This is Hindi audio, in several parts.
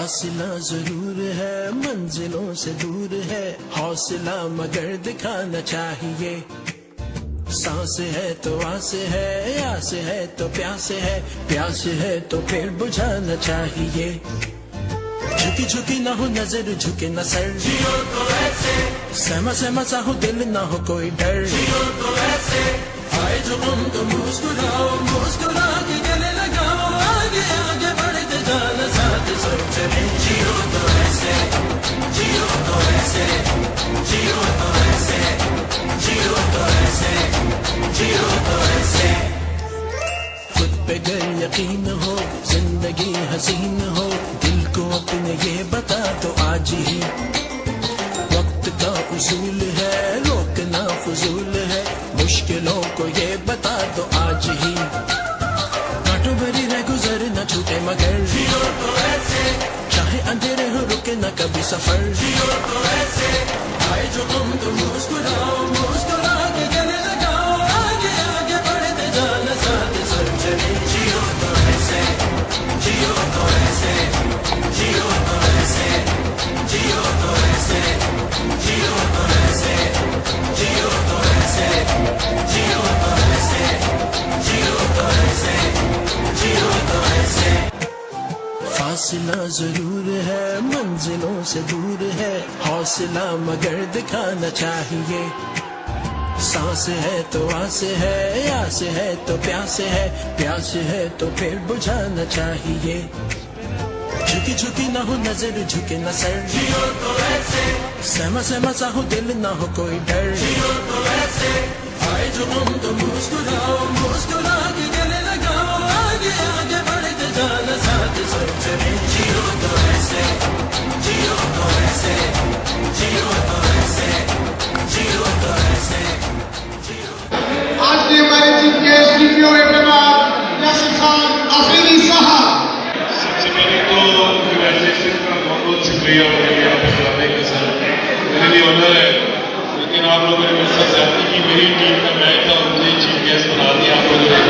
फासिला जरूर है, मंजिलों से दूर है, हौसला मगर दिखाना चाहिए। सांस है तो आस है, आस है तो प्यास है, प्यास है तो फिर बुझाना चाहिए। झुकी झुकी ना हो नजर, झुके न सर, जियो तो ऐसे। सहमा सहमा सा हो दिल, ना हो कोई डर, जियो तो ऐसे। आए जो हम तो मुस्कुराओ, मुस्कुरा के गले लगाओ, आगे आगे बढ़ते जाना साथ सब चले। जियो तो ऐसे, जियो तो ऐसे, जियो तो ऐसे, जियो तो ऐसे, जियो तो ऐसे। खुद पे गर यकीन हो, जिंदगी हसीन हो, दिल को अपने ये बता तो आज ही। वक्त का उसूल है, रोकना फजूल है, मुश्किलों को ये बता तो आज ही। कांटों भरी रह गुजर न छूटे मगर, जियो तो ऐसे। चाहे अंधेरे हो रुके न कभी सफर, जियो तो ऐसे। आए जो तुम तो मुस्कुराओ, मुस्कुरा के गले लगाओ, आगे आगे बढ़ते जाना साथ सब चले। जियो तो ऐसे, जियो तो ऐसे, जियो तो ऐसे, जियो तो ऐसे, जियो तो ऐसे, जियो तो ऐसे, जियो तो ऐसे, जियो तो ऐसे, जियो तो ऐसे। फासिला जरूर है, मंजिलों से दूर है, हौसला मगर दिखाना चाहिए। सांस है तो आस है, आस है तो प्यास है, प्यास है तो फिर बुझाना चाहिए। झुकी झुकी ना हो नजर, झुके न सर, जियो तो ऐसे। सहमा सहमा सा हो दिल, ना हो कोई डर, जियो तो ऐसे। आए जो हम तो मुस्कुराओ, मुस्कुरा के गले लगाओ, आगे आगे बढ़ते जाना साथ सब चले। जियो तो ऐसे, जियो तो ऐसे, जियो तो ऐसे, जियो तो ऐसे, जियो। आज के हमारे chief guest DPO Ehtamam Yasir Khan Afridi साहब। सबसे पहले तो ऑर्गेनाइजेशन का बहुत बहुत शुक्रिया यहाँ पे बुलाने के साथ मेरे लिए ऑनर है। लेकिन आप लोगों ने मेरे साथ ज्यादा की, मेरी टीम का मैच था और मुझे चीफ गेस्ट बना दिया आप लोगों ने,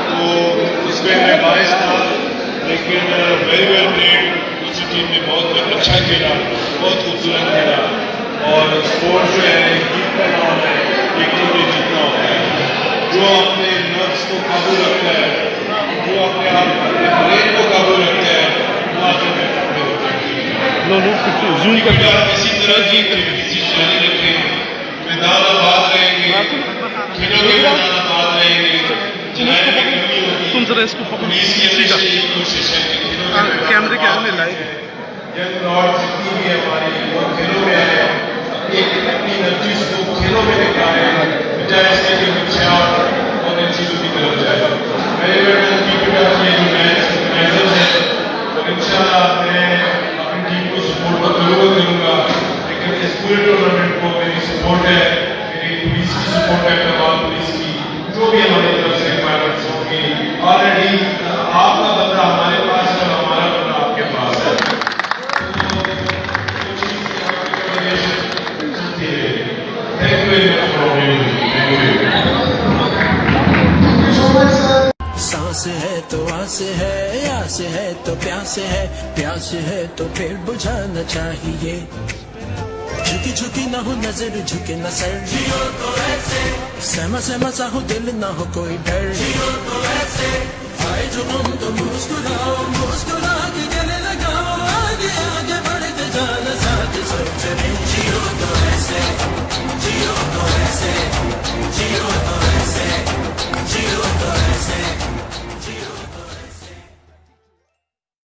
तो उसमें मैं बायस था। लेकिन वेरी वेल प्लेड, दूसरी टीम ने बहुत अच्छा खेला, बहुत खूबसूरत खेला। और स्पोर्ट्स जो है जीतना ना होता है, एक टीम में जीतना होता है। जो अपने नर्व्स को काबू रखता है, जो अपने आप ब्रेन को काबू रखता है, वो आगे बेहतर होता है। जूम करके इसी तरह की चीज जारी रखें, मैदान आबाद रहेंगे, खेलों के मैदान आबाद रहेंगे, जलाने में कमी होगी। तुम जरा इसको पुलिस की हमेशा यही कोशिश है कि खेलों के मैदान कैमरे के आगे आबाद लाइव रहें। जब लॉर्ड जितनी भी हमारी वो खेलों में आए, एक अपनी एनर्जीज को खेलों में निकाले, बजाय इसके कि बच्चा और इन चीजों की तरफ जाए। मेरे बेटे की ये जो मैच है, और इंशाल्लाह मैं अपनी टीम को सपोर्ट तो जरूर करूंगा। लेकिन इस पूरे टूर्नामेंट को मेरी सपोर्ट है, मेरी पुलिस की सपोर्ट है, पंजाब पुलिस की, जो भी हमारी तरफ से रिक्वायरमेंट्स होंगी। ऑलरेडी आपका बंदा हमारे पास है और हमारा बंदा आपके पास है। सांस है तो आस है, आस है तो प्यास है, प्यास है तो फिर बुझाना चाहिए। झुकी झुकी ना हो नजर, झुके न सर, जियो तो ऐसे। सहमा सहमा सा हो दिल, ना हो कोई डर, जियो तो ऐसे। आए जो हम तो मुस्कुराओ,